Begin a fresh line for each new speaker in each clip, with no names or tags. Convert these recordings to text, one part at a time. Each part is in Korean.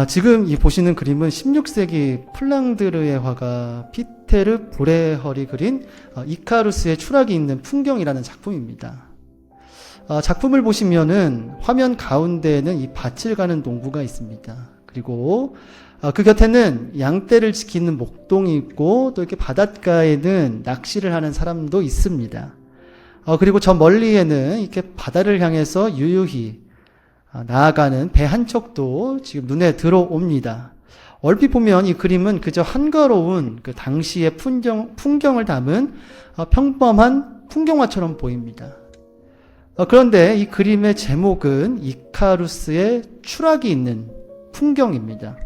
지금 이 보시는 그림은 16세기 플랑드르의 화가 피테르 보레허리 그린 이카루스의 추락이 있는 풍경이라는 작품입니다. 작품을 보시면은 화면 가운데에는 이 밭을 가는 농부가 있습니다. 그리고 그 곁에는 양떼를 지키는 목동이 있고 또 이렇게 바닷가에는 낚시를 하는 사람도 있습니다. 그리고 저 멀리에는 이렇게 바다를 향해서 유유히 나아가는 배 한 척도 지금 눈에 들어옵니다. 얼핏 보면 이 그림은 그저 한가로운 그 당시의 풍경을 담은 평범한 풍경화처럼 보입니다. 그런데 이 그림의 제목은 이카루스의 추락이 있는 풍경입니다.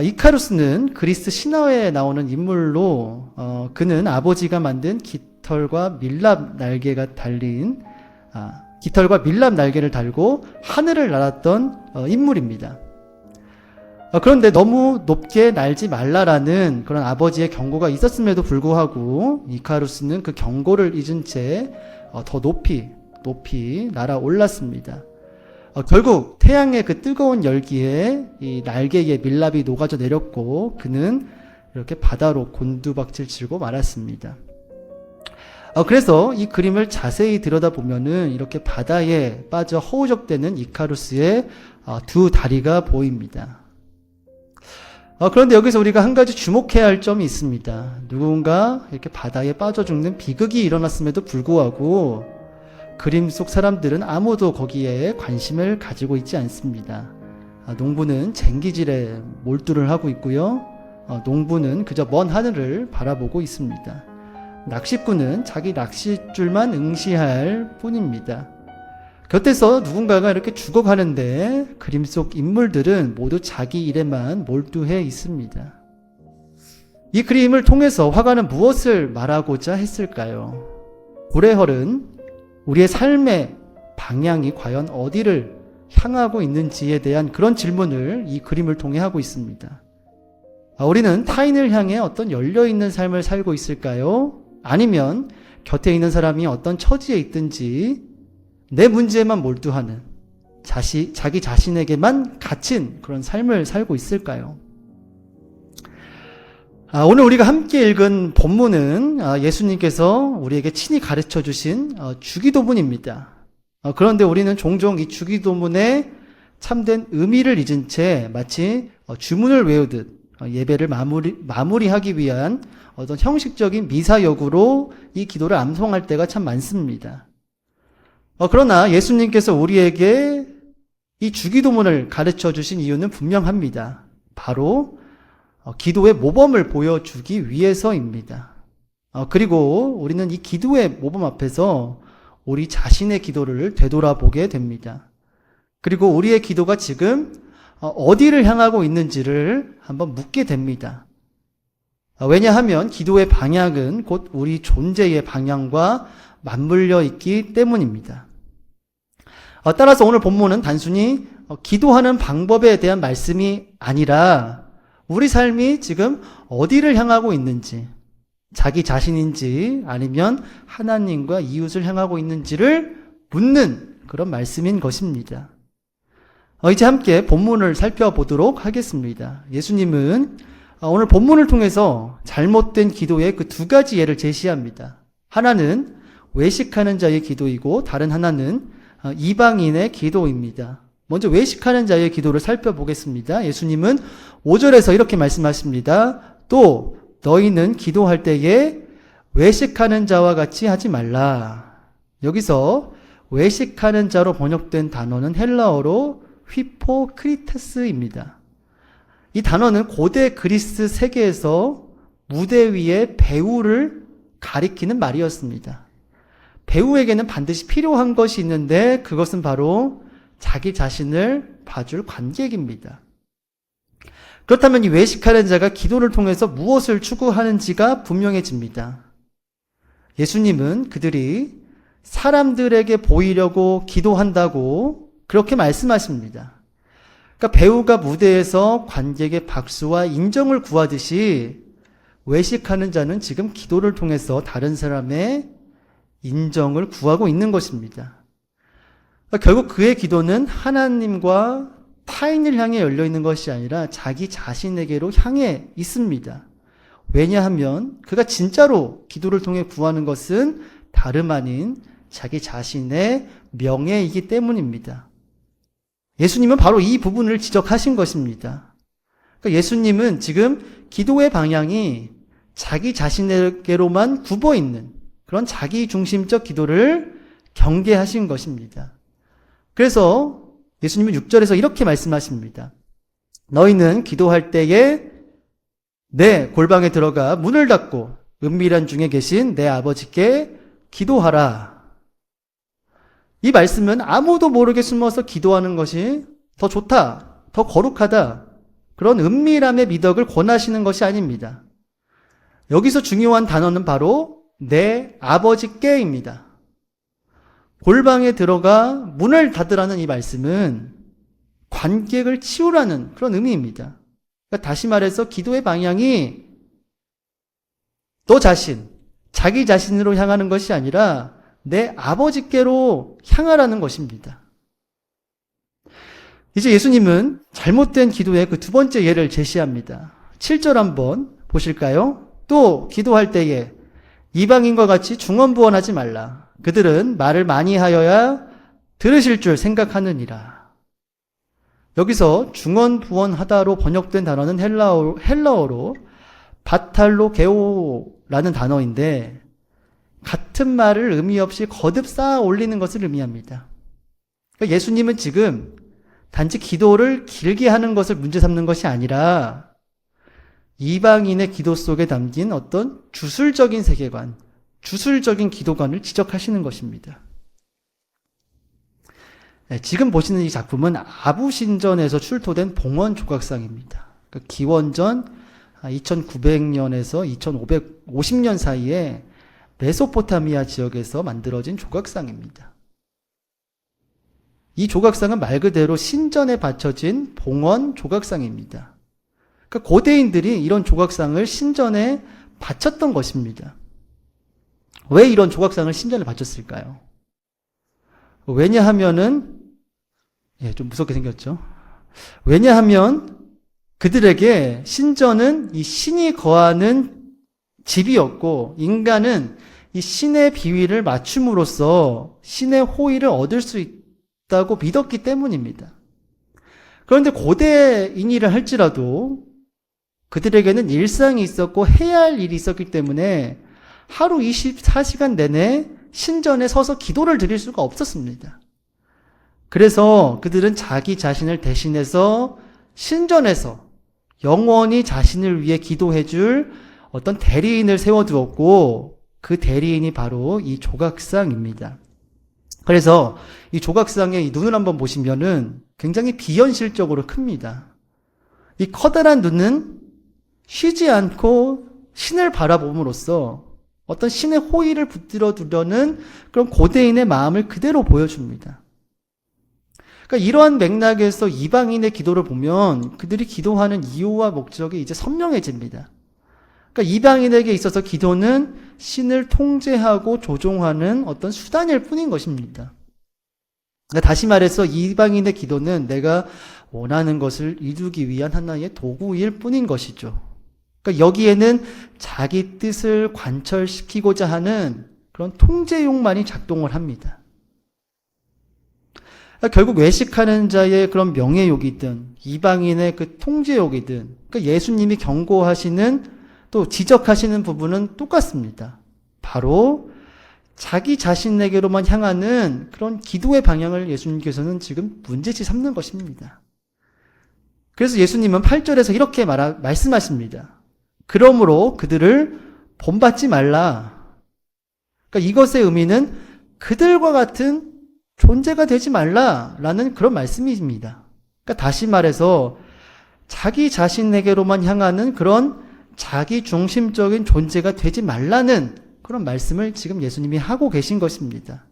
이카루스는 그리스 신화에 나오는 인물로 그는 아버지가 만든 깃털과 밀랍 날개를 달고 하늘을 날았던 인물입니다. 그런데 너무 높게 날지 말라라는 그런 아버지의 경고가 있었음에도 불구하고 이카루스는 그 경고를 잊은 채 더 높이 날아올랐습니다. 결국 태양의 그 뜨거운 열기에 이 날개에 밀랍이 녹아져 내렸고 그는 이렇게 바다로 곤두박질 치고 말았습니다. 그래서 이 그림을 자세히 들여다보면은 이렇게 바다에 빠져 허우적대는 이카루스의 두 다리가 보입니다. 그런데 여기서 우리가 한 가지 주목해야 할 점이 있습니다. 누군가 이렇게 바다에 빠져 죽는 비극이 일어났음에도 불구하고 그림 속 사람들은 아무도 거기에 관심을 가지고 있지 않습니다. 농부는 쟁기질에 몰두를 하고 있고요. 농부는 그저 먼 하늘을 바라보고 있습니다. 낚시꾼은 자기 낚싯줄만 응시할 뿐입니다. 곁에서 누군가가 이렇게 죽어가는데 그림 속 인물들은 모두 자기 일에만 몰두해 있습니다. 이 그림을 통해서 화가는 무엇을 말하고자 했을까요? 보레헐은 우리의 삶의 방향이 과연 어디를 향하고 있는지에 대한 그런 질문을 이 그림을 통해 하고 있습니다. 우리는 타인을 향해 어떤 열려있는 삶을 살고 있을까요? 아니면 곁에 있는 사람이 어떤 처지에 있든지 내 문제에만 몰두하는 자기 자신에게만 갇힌 그런 삶을 살고 있을까요? 오늘 우리가 함께 읽은 본문은 예수님께서 우리에게 친히 가르쳐 주신 주기도문입니다. 그런데 우리는 종종 이 주기도문의 참된 의미를 잊은 채 마치 주문을 외우듯 예배를 마무리하기 위한 어떤 형식적인 미사역으로 이 기도를 암송할 때가 참 많습니다. 그러나 예수님께서 우리에게 이 주기도문을 가르쳐 주신 이유는 분명합니다. 바로 기도의 모범을 보여주기 위해서입니다. 그리고 우리는 이 기도의 모범 앞에서 우리 자신의 기도를 되돌아보게 됩니다. 그리고 우리의 기도가 지금 어디를 향하고 있는지를 한번 묻게 됩니다. 왜냐하면 기도의 방향은 곧 우리 존재의 방향과 맞물려 있기 때문입니다. 따라서 오늘 본문은 단순히 기도하는 방법에 대한 말씀이 아니라 우리 삶이 지금 어디를 향하고 있는지, 자기 자신인지 아니면 하나님과 이웃을 향하고 있는지를 묻는 그런 말씀인 것입니다. 이제 함께 본문을 살펴보도록 하겠습니다. 예수님은 오늘 본문을 통해서 잘못된 기도의 그 두 가지 예를 제시합니다. 하나는 외식하는 자의 기도이고 다른 하나는 이방인의 기도입니다. 먼저 외식하는 자의 기도를 살펴보겠습니다. 예수님은 5절에서 이렇게 말씀하십니다. 또 너희는 기도할 때에 외식하는 자와 같이 하지 말라. 여기서 외식하는 자로 번역된 단어는 헬라어로 휘포크리테스입니다. 이 단어는 고대 그리스 세계에서 무대 위의 배우를 가리키는 말이었습니다. 배우에게는 반드시 필요한 것이 있는데 그것은 바로 자기 자신을 봐줄 관객입니다. 그렇다면 이 외식하는 자가 기도를 통해서 무엇을 추구하는지가 분명해집니다. 예수님은 그들이 사람들에게 보이려고 기도한다고 그렇게 말씀하십니다. 그러니까 배우가 무대에서 관객의 박수와 인정을 구하듯이 외식하는 자는 지금 기도를 통해서 다른 사람의 인정을 구하고 있는 것입니다. 결국 그의 기도는 하나님과 타인을 향해 열려 있는 것이 아니라 자기 자신에게로 향해 있습니다. 왜냐하면 그가 진짜로 기도를 통해 구하는 것은 다름 아닌 자기 자신의 명예이기 때문입니다. 예수님은 바로 이 부분을 지적하신 것입니다. 그러니까 예수님은 지금 기도의 방향이 자기 자신에게로만 굽어 있는 그런 자기 중심적 기도를 경계하신 것입니다. 그래서 예수님은 6절에서 이렇게 말씀하십니다. 너희는 기도할 때에 내 골방에 들어가 문을 닫고 은밀한 중에 계신 내 아버지께 기도하라. 이 말씀은 아무도 모르게 숨어서 기도하는 것이 더 좋다, 더 거룩하다, 그런 은밀함의 미덕을 권하시는 것이 아닙니다. 여기서 중요한 단어는 바로 내 아버지께입니다. 골방에 들어가 문을 닫으라는 이 말씀은 관객을 치우라는 그런 의미입니다. 그러니까 다시 말해서 기도의 방향이 너 자신, 자기 자신으로 향하는 것이 아니라 내 아버지께로 향하라는 것입니다. 이제 예수님은 잘못된 기도의 그 두 번째 예를 제시합니다. 7절 한번 보실까요? 또 기도할 때에 이방인과 같이 중언부언하지 말라. 그들은 말을 많이 하여야 들으실 줄 생각하느니라. 여기서 중언부언하다로 번역된 단어는 헬라어로 바탈로게오라는 단어인데 같은 말을 의미 없이 거듭 쌓아 올리는 것을 의미합니다. 그러니까 예수님은 지금 단지 기도를 길게 하는 것을 문제 삼는 것이 아니라 이방인의 기도 속에 담긴 어떤 주술적인 세계관, 주술적인 기도관을 지적하시는 것입니다. 지금 보시는 이 작품은 아부신전에서 출토된 봉헌 조각상입니다. 그러니까 기원전 2900년에서 2550년 사이에 메소포타미아 지역에서 만들어진 조각상입니다. 이 조각상은 말 그대로 신전에 바쳐진 봉헌 조각상입니다. 그러니까 고대인들이 이런 조각상을 신전에 바쳤던 것입니다. 왜 이런 조각상을 신전에 바쳤을까요? 왜냐하면은, 좀 무섭게 생겼죠? 왜냐하면 그들에게 신전은 이 신이 거하는 집이었고, 인간은 이 신의 비위를 맞춤으로써 신의 호의를 얻을 수 있다고 믿었기 때문입니다. 그런데 고대인이라 할지라도 그들에게는 일상이 있었고 해야 할 일이 있었기 때문에 하루 24시간 내내 신전에 서서 기도를 드릴 수가 없었습니다. 그래서 그들은 자기 자신을 대신해서 신전에서 영원히 자신을 위해 기도해 줄 어떤 대리인을 세워두었고 그 대리인이 바로 이 조각상입니다. 그래서 이 조각상의 이 눈을 한번 보시면은 굉장히 비현실적으로 큽니다. 이 커다란 눈은 쉬지 않고 신을 바라봄으로써 어떤 신의 호의를 붙들어 두려는 그런 고대인의 마음을 그대로 보여줍니다. 그러니까 이러한 맥락에서 이방인의 기도를 보면 그들이 기도하는 이유와 목적이 이제 선명해집니다. 그러니까 이방인에게 있어서 기도는 신을 통제하고 조종하는 어떤 수단일 뿐인 것입니다. 그러니까 다시 말해서 이방인의 기도는 내가 원하는 것을 이루기 위한 하나의 도구일 뿐인 것이죠. 그러니까 여기에는 자기 뜻을 관철시키고자 하는 그런 통제욕만이 작동을 합니다. 그러니까 결국 외식하는 자의 그런 명예욕이든 이방인의 그 통제욕이든 그러니까 예수님이 경고하시는 또 지적하시는 부분은 똑같습니다. 바로 자기 자신에게로만 향하는 그런 기도의 방향을 예수님께서는 지금 문제치 삼는 것입니다. 그래서 예수님은 8절에서 이렇게 말씀하십니다. 그러므로 그들을 본받지 말라. 그러니까 이것의 의미는 그들과 같은 존재가 되지 말라라는 그런 말씀입니다. 그러니까 다시 말해서 자기 자신에게로만 향하는 그런 자기 중심적인 존재가 되지 말라는 그런 말씀을 지금 예수님이 하고 계신 것입니다.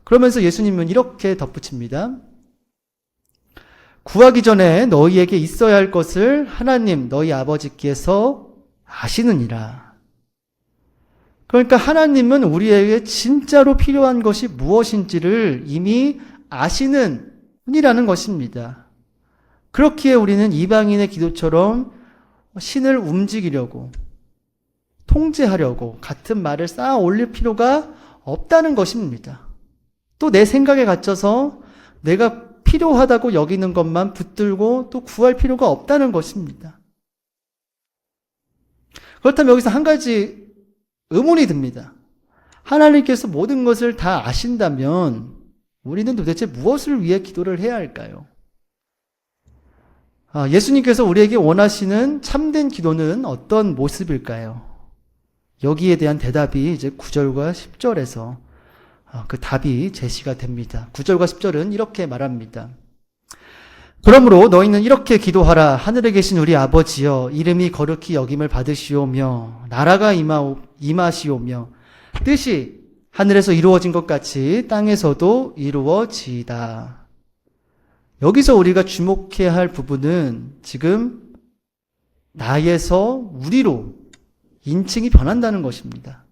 그러면서 예수님은 이렇게 덧붙입니다. 구하기 전에 너희에게 있어야 할 것을 하나님 너희 아버지께서 아시느니라. 그러니까 하나님은 우리에게 진짜로 필요한 것이 무엇인지를 이미 아시는 분이라는 것입니다. 그렇기에 우리는 이방인의 기도처럼 신을 움직이려고, 통제하려고 같은 말을 쌓아 올릴 필요가 없다는 것입니다. 또 내 생각에 갇혀서 내가 필요하다고 여기는 것만 붙들고 또 구할 필요가 없다는 것입니다. 그렇다면 여기서 한 가지 의문이 듭니다. 하나님께서 모든 것을 다 아신다면 우리는 도대체 무엇을 위해 기도를 해야 할까요? 예수님께서 우리에게 원하시는 참된 기도는 어떤 모습일까요? 여기에 대한 대답이 이제 9절과 10절에서 그 답이 제시가 됩니다. 9절과 10절은 이렇게 말합니다. 그러므로 너희는 이렇게 기도하라. 하늘에 계신 우리 아버지여, 이름이 거룩히 여김을 받으시오며 나라가 임하시오며 뜻이 하늘에서 이루어진 것 같이 땅에서도 이루어지이다. 여기서 우리가 주목해야 할 부분은 지금 나에서 우리로 인칭이 변한다는 것입니다.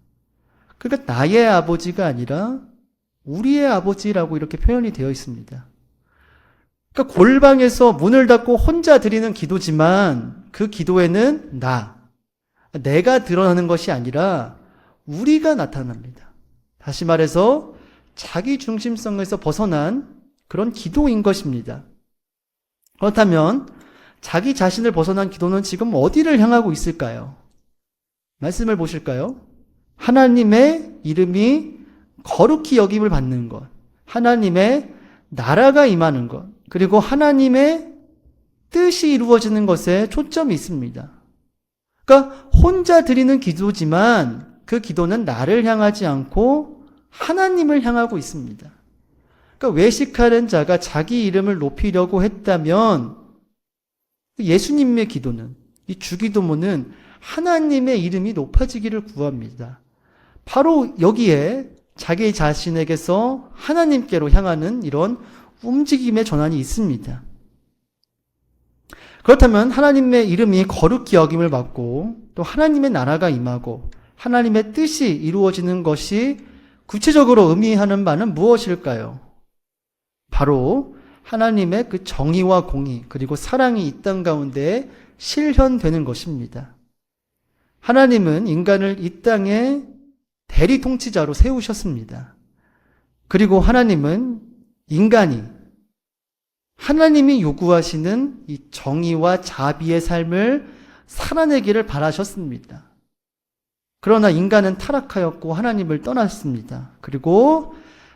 그러니까 나의 아버지가 아니라 우리의 아버지라고 이렇게 표현이 되어 있습니다. 그러니까 골방에서 문을 닫고 혼자 드리는 기도지만 그 기도에는 내가 드러나는 것이 아니라 우리가 나타납니다. 다시 말해서 자기 중심성에서 벗어난 그런 기도인 것입니다. 그렇다면 자기 자신을 벗어난 기도는 지금 어디를 향하고 있을까요? 말씀을 보실까요? 하나님의 이름이 거룩히 여김을 받는 것, 하나님의 나라가 임하는 것, 그리고 하나님의 뜻이 이루어지는 것에 초점이 있습니다. 그러니까 혼자 드리는 기도지만 그 기도는 나를 향하지 않고 하나님을 향하고 있습니다. 그러니까 외식하는 자가 자기 이름을 높이려고 했다면 예수님의 기도는, 이 주기도문은 하나님의 이름이 높아지기를 구합니다. 바로 여기에 자기 자신에게서 하나님께로 향하는 이런 움직임의 전환이 있습니다. 그렇다면 하나님의 이름이 거룩히 여김을 받고 또 하나님의 나라가 임하고 하나님의 뜻이 이루어지는 것이 구체적으로 의미하는 바는 무엇일까요? 바로 하나님의 그 정의와 공의 그리고 사랑이 이 땅 가운데 실현되는 것입니다. 하나님은 인간을 이 땅에 대리 통치자로 세우셨습니다. 그리고 하나님은 인간이 하나님이 요구하시는 이 정의와 자비의 삶을 살아내기를 바라셨습니다. 그러나 인간은 타락하였고 하나님을 떠났습니다. 그리고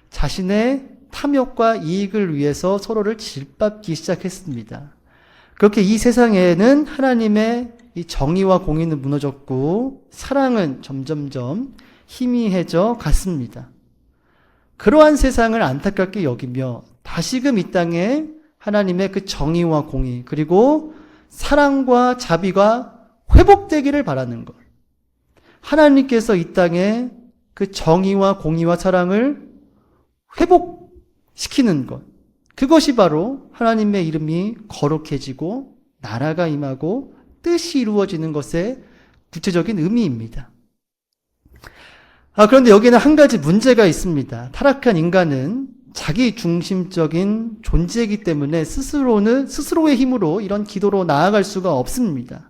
자신의 탐욕과 이익을 위해서 서로를 질밟기 시작했습니다. 그렇게 이 세상에는 하나님의 이 정의와 공의는 무너졌고 사랑은 점점점 희미해져 갔습니다. 그러한 세상을 안타깝게 여기며 다시금 이 땅에 하나님의 그 정의와 공의 그리고 사랑과 자비가 회복되기를 바라는 것. 하나님께서 이 땅에 그 정의와 공의와 사랑을 회복시키는 것. 그것이 바로 하나님의 이름이 거룩해지고 나라가 임하고 뜻이 이루어지는 것의 구체적인 의미입니다. 그런데 여기에는 한 가지 문제가 있습니다. 타락한 인간은 자기 중심적인 존재이기 때문에 스스로의 힘으로 이런 기도로 나아갈 수가 없습니다.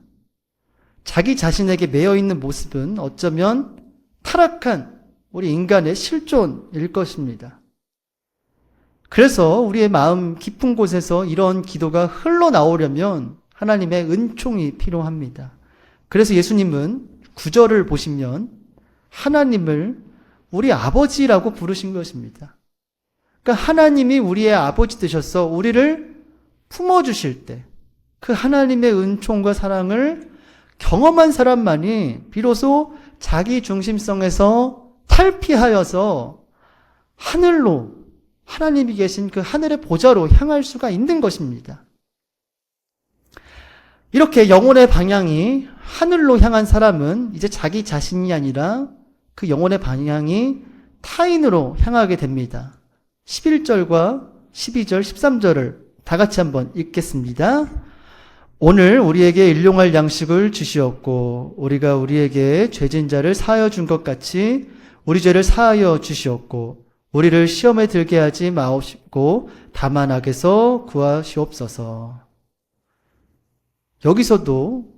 자기 자신에게 매여 있는 모습은 어쩌면 타락한 우리 인간의 실존일 것입니다. 그래서 우리의 마음 깊은 곳에서 이런 기도가 흘러나오려면 하나님의 은총이 필요합니다. 그래서 예수님은 9절을 보시면 하나님을 우리 아버지라고 부르신 것입니다. 그러니까 하나님이 우리의 아버지 되셔서 우리를 품어주실 때 그 하나님의 은총과 사랑을 경험한 사람만이 비로소 자기 중심성에서 탈피하여서 하늘로 하나님이 계신 그 하늘의 보좌로 향할 수가 있는 것입니다. 이렇게 영혼의 방향이 하늘로 향한 사람은 이제 자기 자신이 아니라 그 영혼의 방향이 타인으로 향하게 됩니다. 11절과 12절, 13절을 다 같이 한번 읽겠습니다. 오늘 우리에게 일용할 양식을 주시었고 우리가 우리에게 죄진 자를 사하여 준 것 같이 우리 죄를 사하여 주시었고 우리를 시험에 들게 하지 마옵시고 다만 악에서 구하시옵소서. 여기서도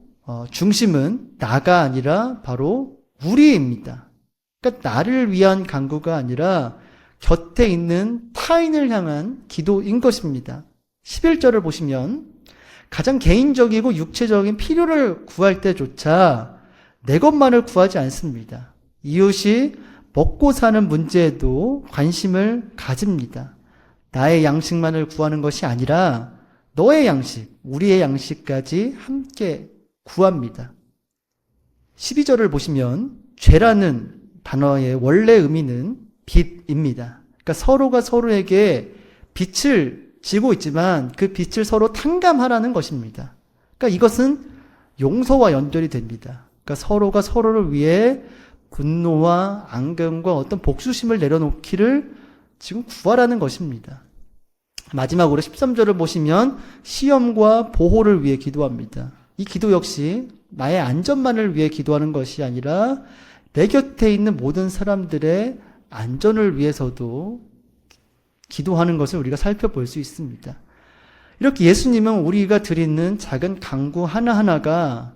중심은 나가 아니라 바로 우리입니다. 그러니까 나를 위한 간구가 아니라 곁에 있는 타인을 향한 기도인 것입니다. 11절을 보시면 가장 개인적이고 육체적인 필요를 구할 때조차 내 것만을 구하지 않습니다. 이웃이 먹고 사는 문제에도 관심을 가집니다. 나의 양식만을 구하는 것이 아니라 너의 양식, 우리의 양식까지 함께 구합니다. 12절을 보시면 죄라는 단어의 원래 의미는 빛입니다. 그러니까 서로가 서로에게 빛을 지고 있지만 그 빛을 서로 탕감하라는 것입니다. 그러니까 이것은 용서와 연결이 됩니다. 그러니까 서로가 서로를 위해 분노와 앙금과 어떤 복수심을 내려놓기를 지금 구하라는 것입니다. 마지막으로 13절을 보시면 시험과 보호를 위해 기도합니다. 이 기도 역시 나의 안전만을 위해 기도하는 것이 아니라 내 곁에 있는 모든 사람들의 안전을 위해서도 기도하는 것을 우리가 살펴볼 수 있습니다. 이렇게 예수님은 우리가 드리는 작은 간구 하나하나가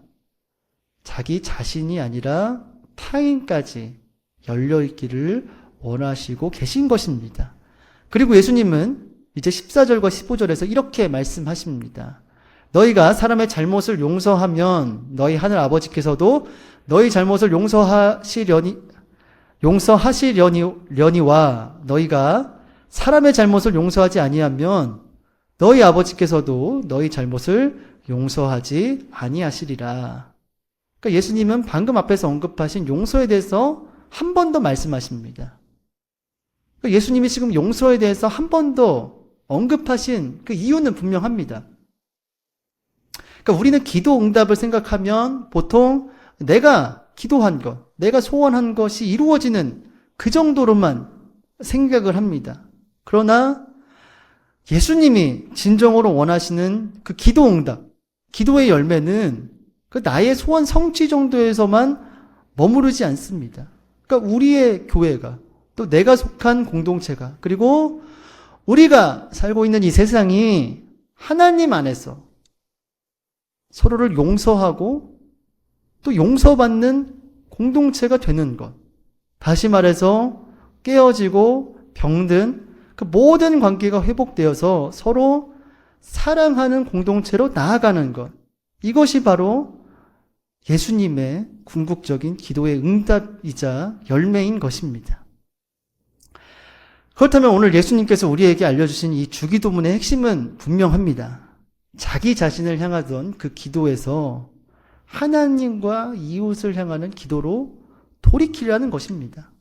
자기 자신이 아니라 타인까지 열려있기를 원하시고 계신 것입니다. 그리고 예수님은 이제 14절과 15절에서 이렇게 말씀하십니다. 너희가 사람의 잘못을 용서하면 너희 하늘 아버지께서도 너희 잘못을 용서하시려니와 너희가 사람의 잘못을 용서하지 아니하면 너희 아버지께서도 너희 잘못을 용서하지 아니하시리라. 그러니까 예수님은 방금 앞에서 언급하신 용서에 대해서 한 번 더 말씀하십니다. 그러니까 예수님이 지금 용서에 대해서 한 번 더 언급하신 그 이유는 분명합니다. 그러니까 우리는 기도 응답을 생각하면 보통 내가 기도한 것, 내가 소원한 것이 이루어지는 그 정도로만 생각을 합니다. 그러나 예수님이 진정으로 원하시는 그 기도 응답, 기도의 열매는 그 나의 소원 성취 정도에서만 머무르지 않습니다. 그러니까 우리의 교회가, 또 내가 속한 공동체가, 그리고 우리가 살고 있는 이 세상이 하나님 안에서 서로를 용서하고 또 용서받는 공동체가 되는 것. 다시 말해서 깨어지고 병든 그 모든 관계가 회복되어서 서로 사랑하는 공동체로 나아가는 것. 이것이 바로 예수님의 궁극적인 기도의 응답이자 열매인 것입니다. 그렇다면 오늘 예수님께서 우리에게 알려주신 이 주기도문의 핵심은 분명합니다. 자기 자신을 향하던 그 기도에서 하나님과 이웃을 향하는 기도로 돌이키려는 것입니다.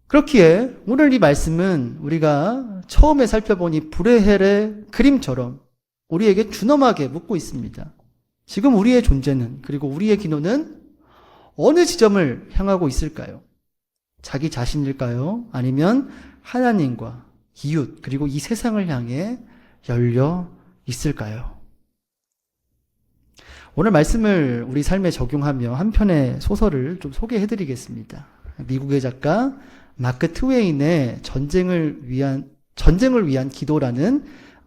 그렇기에 오늘 이 말씀은 우리가 처음에 살펴본 이 불의 헬의 그림처럼 우리에게 준엄하게 묻고 있습니다. 지금 우리의 존재는, 그리고 우리의 기도는 어느 지점을 향하고 있을까요? 자기 자신일까요? 아니면 하나님과 이웃, 그리고 이 세상을 향해 열려 있을까요? 오늘 말씀을 우리 삶에 적용하며 한 편의 소설을 좀 소개해드리겠습니다. 미국의 작가 마크 트웨인의 전쟁을 위한 기도라는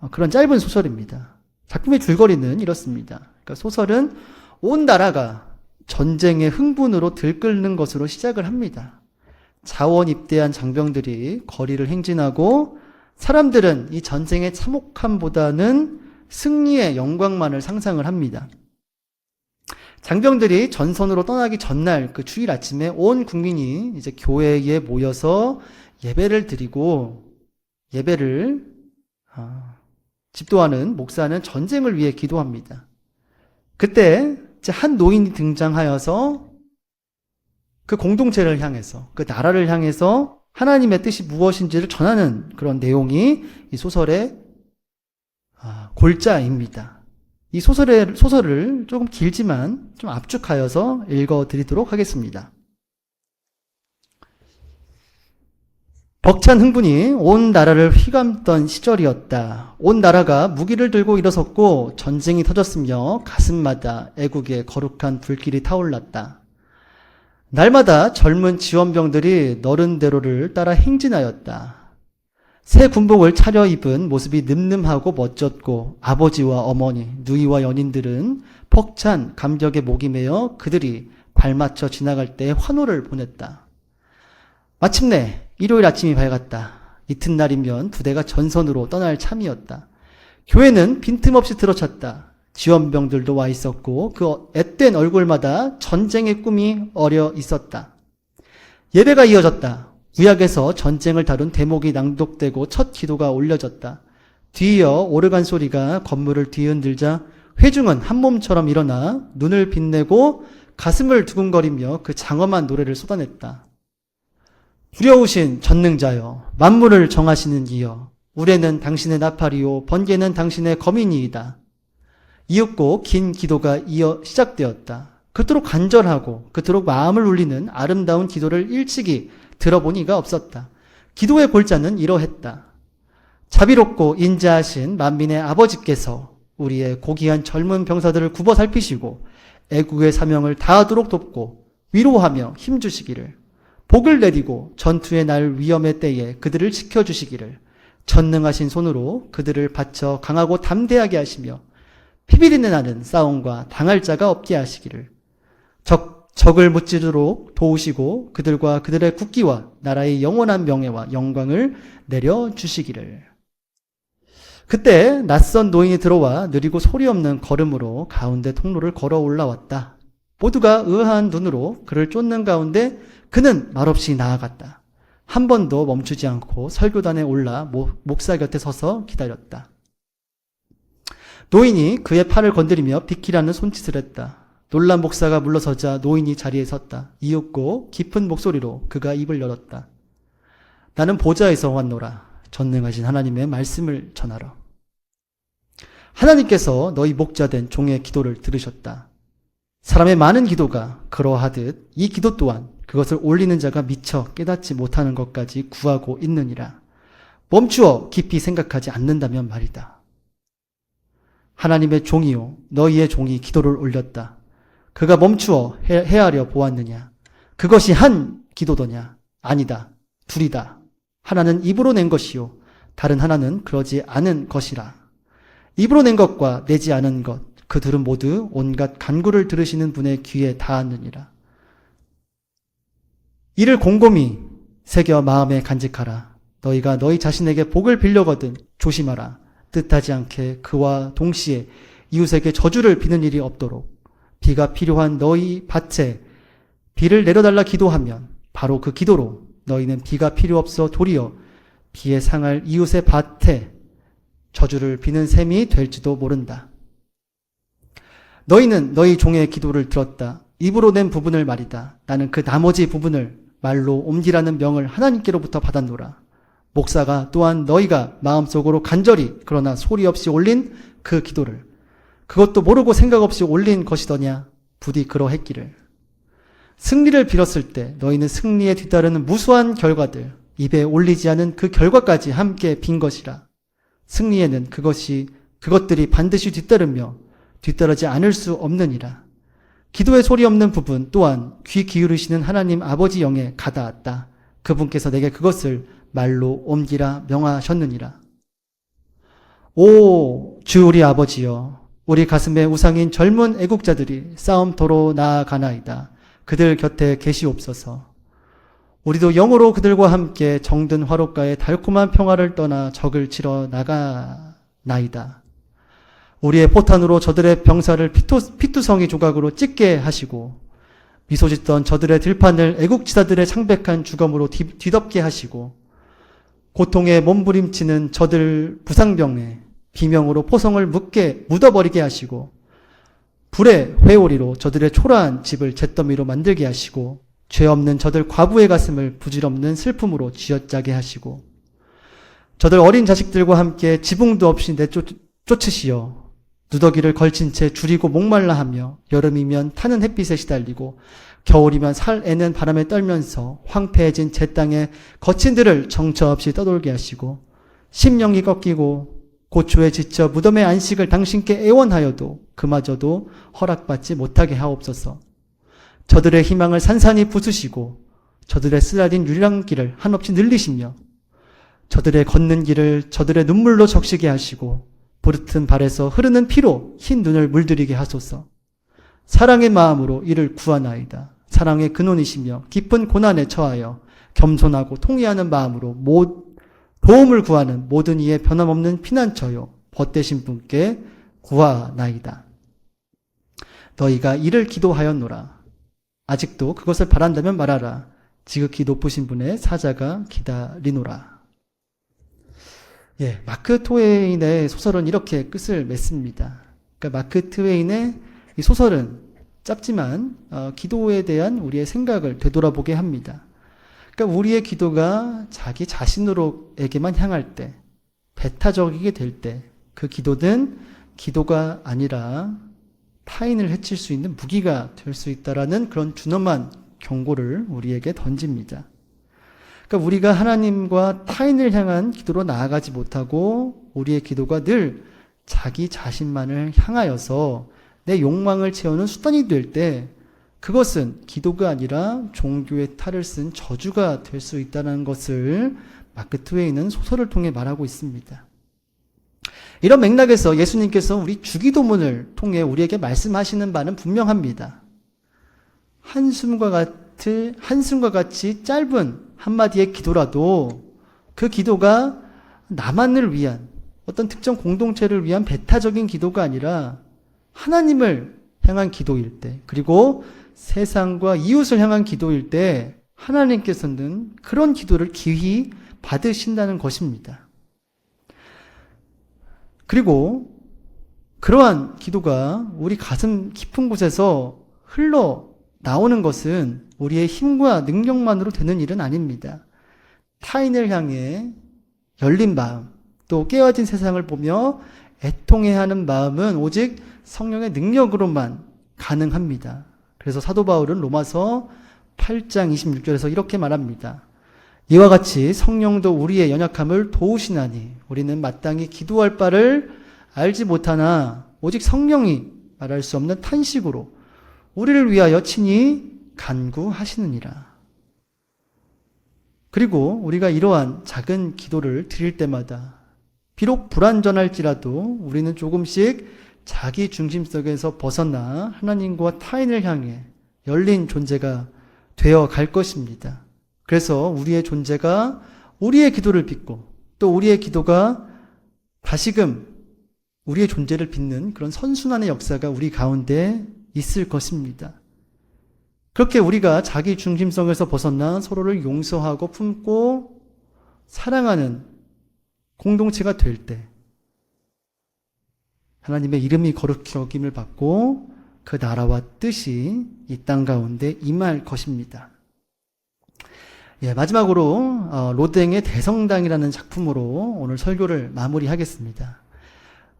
그런 짧은 소설입니다. 작품의 줄거리는 이렇습니다. 그러니까 소설은 온 나라가 전쟁의 흥분으로 들끓는 것으로 시작을 합니다. 자원 입대한 장병들이 거리를 행진하고 사람들은 이 전쟁의 참혹함보다는 승리의 영광만을 상상을 합니다. 장병들이 전선으로 떠나기 전날 그 주일 아침에 온 국민이 이제 교회에 모여서 예배를 드리고 예배를 집도하는 목사는 전쟁을 위해 기도합니다. 그때 이제 한 노인이 등장하여서 그 공동체를 향해서, 그 나라를 향해서 하나님의 뜻이 무엇인지를 전하는 그런 내용이 이 소설의 골자입니다. 이 소설을 조금 길지만 좀 압축하여서 읽어드리도록 하겠습니다. 벅찬 흥분이 온 나라를 휘감던 시절이었다. 온 나라가 무기를 들고 일어섰고 전쟁이 터졌으며 가슴마다 애국의 거룩한 불길이 타올랐다. 날마다 젊은 지원병들이 너른 대로를 따라 행진하였다. 새 군복을 차려입은 모습이 늠름하고 멋졌고 아버지와 어머니, 누이와 연인들은 벅찬 감격에 목이 메어 그들이 발맞춰 지나갈 때 환호를 보냈다. 마침내 일요일 아침이 밝았다. 이튿날이면 부대가 전선으로 떠날 참이었다. 교회는 빈틈없이 들어찼다. 지원병들도 와 있었고 그 앳된 얼굴마다 전쟁의 꿈이 어려 있었다. 예배가 이어졌다. 구약에서 전쟁을 다룬 대목이 낭독되고 첫 기도가 올려졌다. 뒤이어 오르간 소리가 건물을 뒤흔들자 회중은 한 몸처럼 일어나 눈을 빛내고 가슴을 두근거리며 그 장엄한 노래를 쏟아냈다. 두려우신 전능자여, 만물을 정하시는 이여, 우레는 당신의 나팔이요 번개는 당신의 거민이이다. 이윽고 긴 기도가 이어 시작되었다. 그토록 간절하고 그토록 마음을 울리는 아름다운 기도를 일찍이 들어본 이가 없었다. 기도의 골자는 이러했다. 자비롭고 인자하신 만민의 아버지께서 우리의 고귀한 젊은 병사들을 굽어 살피시고 애국의 사명을 다하도록 돕고 위로하며 힘주시기를, 복을 내리고 전투의 날 위험의 때에 그들을 지켜주시기를, 전능하신 손으로 그들을 받쳐 강하고 담대하게 하시며 피비린내 나는 싸움과 당할 자가 없게 하시기를, 적을 무찌르도록 도우시고 그들과 그들의 국기와 나라의 영원한 명예와 영광을 내려주시기를. 그때 낯선 노인이 들어와 느리고 소리 없는 걸음으로 가운데 통로를 걸어 올라왔다. 모두가 의아한 눈으로 그를 쫓는 가운데 그는 말없이 나아갔다. 한 번도 멈추지 않고 설교단에 올라 목사 곁에 서서 기다렸다. 노인이 그의 팔을 건드리며 비키라는 손짓을 했다. 놀란 목사가 물러서자 노인이 자리에 섰다. 이윽고 깊은 목소리로 그가 입을 열었다. 나는 보좌에서 왔노라. 전능하신 하나님의 말씀을 전하러. 하나님께서 너희 목자된 종의 기도를 들으셨다. 사람의 많은 기도가 그러하듯 이 기도 또한 그것을 올리는 자가 미처 깨닫지 못하는 것까지 구하고 있느니라. 멈추어 깊이 생각하지 않는다면 말이다. 하나님의 종이요 너희의 종이 기도를 올렸다. 그가 멈추어 헤아려 보았느냐? 그것이 한 기도더냐? 아니다. 둘이다. 하나는 입으로 낸 것이요 다른 하나는 그러지 않은 것이라. 입으로 낸 것과 내지 않은 것, 그 둘은 모두 온갖 간구를 들으시는 분의 귀에 닿았느니라. 이를 곰곰이 새겨 마음에 간직하라. 너희가 너희 자신에게 복을 빌려거든 조심하라. 뜻하지 않게 그와 동시에 이웃에게 저주를 비는 일이 없도록. 비가 필요한 너희 밭에 비를 내려달라 기도하면 바로 그 기도로 너희는 비가 필요 없어 도리어 비에 상할 이웃의 밭에 저주를 비는 셈이 될지도 모른다. 너희는 너희 종의 기도를 들었다. 입으로 낸 부분을 말이다. 나는 그 나머지 부분을 말로 옮기라는 명을 하나님께로부터 받았노라. 목사가 또한 너희가 마음속으로 간절히 그러나 소리 없이 올린 그 기도를 그것도 모르고 생각 없이 올린 것이더냐? 부디 그러했기를. 승리를 빌었을 때 너희는 승리에 뒤따르는 무수한 결과들, 입에 올리지 않은 그 결과까지 함께 빈 것이라. 승리에는 그것들이 반드시 뒤따르지 않을 수 없느니라. 기도의 소리 없는 부분 또한 귀 기울이시는 하나님 아버지 영에 가닿았다. 그분께서 내게 그것을 말로 옮기라 명하셨느니라. 오, 주 우리 아버지여, 우리 가슴에 우상인 젊은 애국자들이 싸움터로 나아가나이다. 그들 곁에 계시옵소서. 우리도 영으로 그들과 함께 정든 화롯가의 달콤한 평화를 떠나 적을 치러 나가나이다. 우리의 포탄으로 저들의 병사를 피투성이 조각으로 찢게 하시고 미소 짓던 저들의 들판을 애국지사들의 창백한 주검으로 뒤덮게 하시고 고통에 몸부림치는 저들 부상병에 비명으로 포성을 묻어버리게 하시고 불의 회오리로 저들의 초라한 집을 잿더미로 만들게 하시고 죄 없는 저들 과부의 가슴을 부질없는 슬픔으로 쥐어짜게 하시고 저들 어린 자식들과 함께 지붕도 없이 내쫓으시어 누더기를 걸친 채 줄이고 목말라 하며 여름이면 타는 햇빛에 시달리고 겨울이면 살애는 바람에 떨면서 황폐해진 제 땅에 거친들을 정처 없이 떠돌게 하시고 심령이 꺾이고 고초에 지쳐 무덤의 안식을 당신께 애원하여도 그마저도 허락받지 못하게 하옵소서. 저들의 희망을 산산이 부수시고 저들의 쓰라린 유랑길을 한없이 늘리시며 저들의 걷는 길을 저들의 눈물로 적시게 하시고 부르튼 발에서 흐르는 피로 흰 눈을 물들이게 하소서. 사랑의 마음으로 이를 구하나이다. 사랑의 근원이시며 깊은 고난에 처하여 겸손하고 통회하는 마음으로 도움을 구하는 모든 이의 변함없는 피난처요 벗되신 분께 구하나이다. 너희가 이를 기도하였노라. 아직도 그것을 바란다면 말하라. 지극히 높으신 분의 사자가 기다리노라. 마크 트웨인의 소설은 이렇게 끝을 맺습니다. 그러니까 마크 트웨인의 이 소설은 짧지만 기도에 대한 우리의 생각을 되돌아보게 합니다. 그러니까 우리의 기도가 자기 자신으로에게만 향할 때, 배타적이게 될 때, 그 기도는 기도가 아니라 타인을 해칠 수 있는 무기가 될 수 있다라는 그런 준엄한 경고를 우리에게 던집니다. 그러니까 우리가 하나님과 타인을 향한 기도로 나아가지 못하고 우리의 기도가 늘 자기 자신만을 향하여서 내 욕망을 채우는 수단이 될 때 그것은 기도가 아니라 종교의 탈을 쓴 저주가 될 수 있다는 것을 마크 트웨인은 소설을 통해 말하고 있습니다. 이런 맥락에서 예수님께서 우리 주기도문을 통해 우리에게 말씀하시는 바는 분명합니다. 한숨과 같이 짧은 한마디의 기도라도 그 기도가 나만을 위한 어떤 특정 공동체를 위한 배타적인 기도가 아니라 하나님을 향한 기도일 때, 그리고 세상과 이웃을 향한 기도일 때 하나님께서는 그런 기도를 기히 받으신다는 것입니다. 그리고 그러한 기도가 우리 가슴 깊은 곳에서 흘러 나오는 것은 우리의 힘과 능력만으로 되는 일은 아닙니다. 타인을 향해 열린 마음, 또 깨어진 세상을 보며 애통해하는 마음은 오직 성령의 능력으로만 가능합니다. 그래서 사도 바울은 로마서 8장 26절에서 이렇게 말합니다. 이와 같이 성령도 우리의 연약함을 도우시나니 우리는 마땅히 기도할 바를 알지 못하나 오직 성령이 말할 수 없는 탄식으로 우리를 위하여 친히 간구하시느니라. 그리고 우리가 이러한 작은 기도를 드릴 때마다 비록 불완전할지라도 우리는 조금씩 자기 중심 속에서 벗어나 하나님과 타인을 향해 열린 존재가 되어 갈 것입니다. 그래서 우리의 존재가 우리의 기도를 빚고 또 우리의 기도가 다시금 우리의 존재를 빚는 그런 선순환의 역사가 우리 가운데 있을 것입니다. 그렇게 우리가 자기 중심성에서 벗어나 서로를 용서하고 품고 사랑하는 공동체가 될 때 하나님의 이름이 거룩히 여김을 받고 그 나라와 뜻이 이 땅 가운데 임할 것입니다. 마지막으로 로댕의 대성당이라는 작품으로 오늘 설교를 마무리하겠습니다.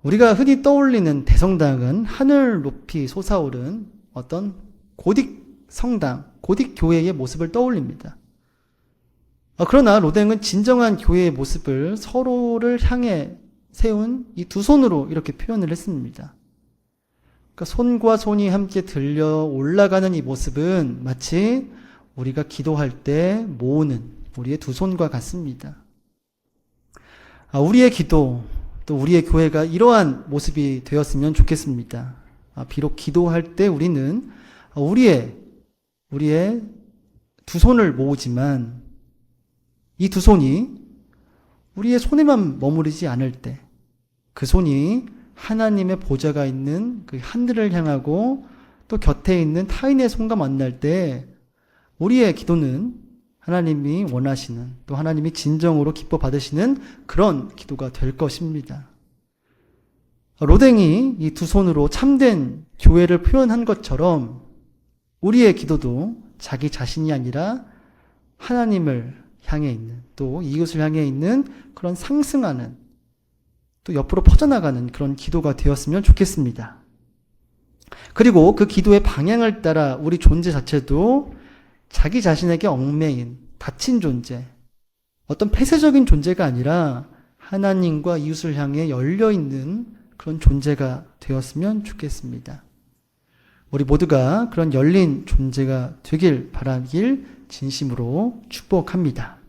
우리가 흔히 떠올리는 대성당은 하늘 높이 솟아오른 어떤 고딕 성당, 고딕 교회의 모습을 떠올립니다. 그러나 로댕은 진정한 교회의 모습을 서로를 향해 세운 이 두 손으로 이렇게 표현을 했습니다. 그러니까 손과 손이 함께 들려 올라가는 이 모습은 마치 우리가 기도할 때 모으는 우리의 두 손과 같습니다. 우리의 기도, 또 우리의 교회가 이러한 모습이 되었으면 좋겠습니다. 비록 기도할 때 우리는 우리의 두 손을 모으지만 이 두 손이 우리의 손에만 머무르지 않을 때 그 손이 하나님의 보좌가 있는 그 하늘을 향하고 또 곁에 있는 타인의 손과 만날 때 우리의 기도는 하나님이 원하시는, 또 하나님이 진정으로 기뻐 받으시는 그런 기도가 될 것입니다. 로댕이 이 두 손으로 참된 교회를 표현한 것처럼 우리의 기도도 자기 자신이 아니라 하나님을 향해 있는, 또 이웃을 향해 있는 그런 상승하는, 또 옆으로 퍼져나가는 그런 기도가 되었으면 좋겠습니다. 그리고 그 기도의 방향을 따라 우리 존재 자체도 자기 자신에게 얽매인, 닫힌 존재, 어떤 폐쇄적인 존재가 아니라 하나님과 이웃을 향해 열려있는 그런 존재가 되었으면 좋겠습니다. 우리 모두가 그런 열린 존재가 되길 바라길 진심으로 축복합니다.